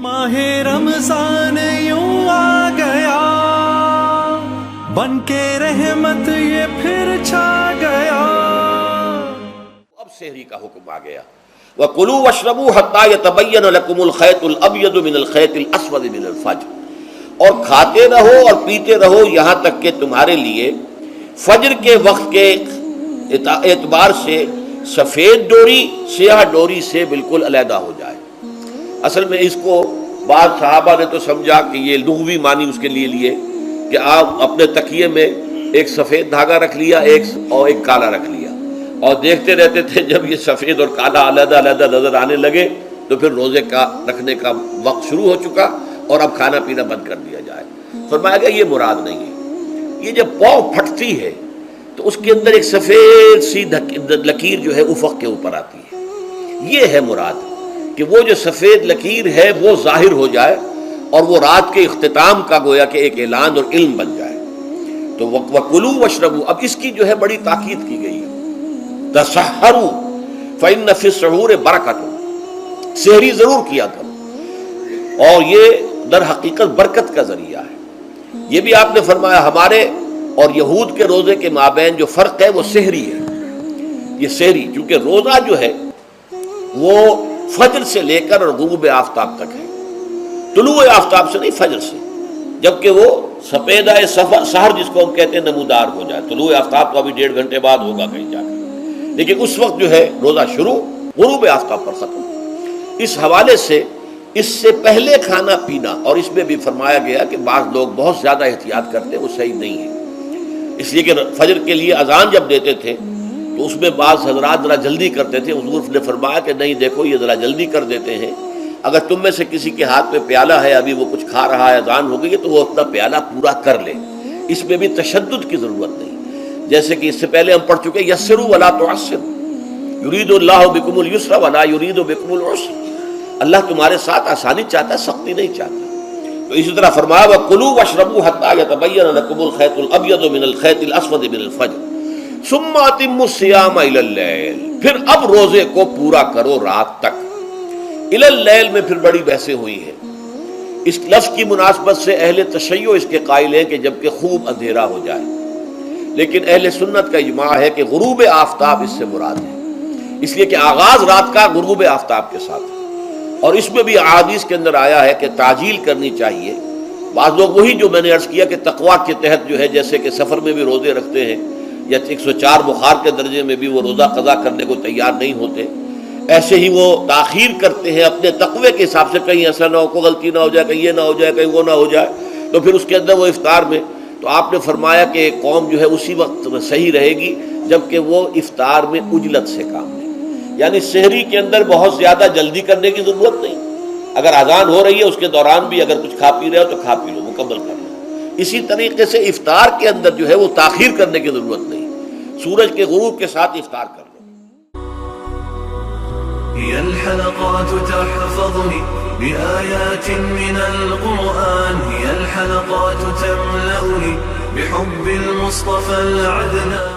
ماہ رمضان یوں آ گیا بن کے رحمت یہ پھر چھا گیا. اب سحری کا حکم آ گیا. وَكُلُوا وَاشْرَبُوا حَتَّى يَتَبَيَّنَ لَكُمُ الْخَيْطُ الْأَبْيَضُ مِنَ الْخَيْطِ الْأَسْوَدِ مِنَ الْفَجْرِ، اور کھاتے رہو اور پیتے رہو یہاں تک کہ تمہارے لیے فجر کے وقت کے اعتبار سے سفید ڈوری سیاہ ڈوری سے بالکل علیحدہ ہو جائے. اصل میں اس کو بعض صحابہ نے تو سمجھا کہ یہ لغوی معنی اس کے لیے کہ آپ اپنے تکیے میں ایک سفید دھاگا رکھ لیا اور ایک کالا رکھ لیا اور دیکھتے رہتے تھے. جب یہ سفید اور کالا علیحدہ نظر آنے لگے تو پھر روزے کا رکھنے کا وقت شروع ہو چکا اور اب کھانا پینا بند کر دیا جائے. فرمایا گیا یہ مراد نہیں ہے. یہ جب پاؤں پھٹتی ہے تو اس کے اندر ایک سفید سی لکیر جو ہے افق کے اوپر آتی ہے. یہ ہے مراد کہ وہ جو سفید لکیر ہے وہ ظاہر ہو جائے اور وہ رات کے اختتام کا گویا کہ ایک اعلان اور علم بن جائے. تو وَكُلُوا وَاشْرَبُوا، اب اس کی جو ہے بڑی تاکید کی گئی ہے. تَسَحَّرُوا فَإِنَّ فِي السَّحُورِ بَرَكَةٌ، سحری ضرور کیا کرو اور یہ در حقیقت برکت کا ذریعہ ہے. یہ بھی آپ نے فرمایا ہمارے اور یہود کے روزے کے مابین جو فرق ہے وہ سحری ہے. یہ سحری چونکہ روزہ جو ہے وہ فجر سے لے کر اور غروب آفتاب تک ہے، طلوع آفتاب سے نہیں، فجر سے، جبکہ وہ سفیدہ سحر جس کو ہم کہتے ہیں نمودار ہو جائے. طلوع آفتاب تو ابھی 1.5 گھنٹے بعد ہوگا کہیں جا کر، لیکن اس وقت جو ہے روزہ شروع غروب آفتاب پر ختم. اس حوالے سے اس سے پہلے کھانا پینا، اور اس میں بھی فرمایا گیا کہ بعض لوگ بہت زیادہ احتیاط کرتے ہیں، وہ صحیح نہیں ہے. اس لیے کہ فجر کے لیے اذان جب دیتے تھے تو اس میں بعض حضرات ذرا جلدی کرتے تھے. حضور نے فرمایا کہ نہیں، دیکھو یہ ذرا جلدی کر دیتے ہیں. اگر تم میں سے کسی کے ہاتھ میں پیالہ ہے، ابھی وہ کچھ کھا رہا ہے، اذان ہو گئی ہے، تو وہ اپنا پیالہ پورا کر لے. اس میں بھی تشدد کی ضرورت نہیں. جیسے کہ اس سے پہلے ہم پڑھ چکے یسروا ولا تعسروا یرید اللہ بکم اليسر ولا یرید بکم العسر، اللہ تمہارے ساتھ آسانی چاہتا ہے، سختی نہیں چاہتا. تو اسی طرح فرمایا وَكُلُوا وَاشْرَبُوا حَتَّى يَتَبَيَّنَ لَكُمُ الْخَيْطُ الْأَبْيَضُ مِنَ الْخَيْطِ الْأَسْوَدِ مِنَ الْفَجْرِ ثُمَّ أَتِمُّوا الصِّيَامَ إِلَى اللَّيْلِ، پھر اب روزے کو پورا کرو رات تک. إِلَى اللَّيْلِ میں پھر بڑی بحثیں ہوئی ہیں. اس لفظ کی مناسبت سے اہل تشیع اس کے قائل ہیں کہ جبکہ خوب اندھیرا ہو جائے، لیکن اہل سنت کا اجماع ہے کہ غروب آفتاب اس سے مراد ہے، اس لیے کہ آغاز رات کا غروب آفتاب کے ساتھ ہے. اور اس میں بھی احادیث کے اندر آیا ہے کہ تعجیل کرنی چاہیے. بعض لوگ وہی جو میں نے عرض کیا کہ تقویٰ کے تحت جو ہے، جیسے کہ سفر میں بھی روزے رکھتے ہیں یا 104 بخار کے درجے میں بھی وہ روزہ قضا کرنے کو تیار نہیں ہوتے، ایسے ہی وہ تاخیر کرتے ہیں اپنے تقوی کے حساب سے، کہیں ایسا نہ ہو، کوئی غلطی نہ ہو جائے، کہیں یہ نہ ہو جائے، کہیں وہ نہ ہو جائے، تو پھر اس کے اندر وہ افطار میں. تو آپ نے فرمایا کہ قوم جو ہے اسی وقت صحیح رہے گی جبکہ وہ افطار میں عجلت سے کام لے. یعنی سحری کے اندر بہت زیادہ جلدی کرنے کی ضرورت نہیں. اگر اذان ہو رہی ہے اس کے دوران بھی اگر کچھ کھا پی رہے ہو تو کھا پی لو، مکمل کر لو. اسی طریقے سے افطار کے اندر جو ہے وہ تاخیر کرنے کی ضرورت نہیں، سورج کے غروب کے ساتھ افطار کر لو. هي الحلقات تحفظني بآيات من القرآن، هي الحلقات تملأني بحب المصطفى العدنان.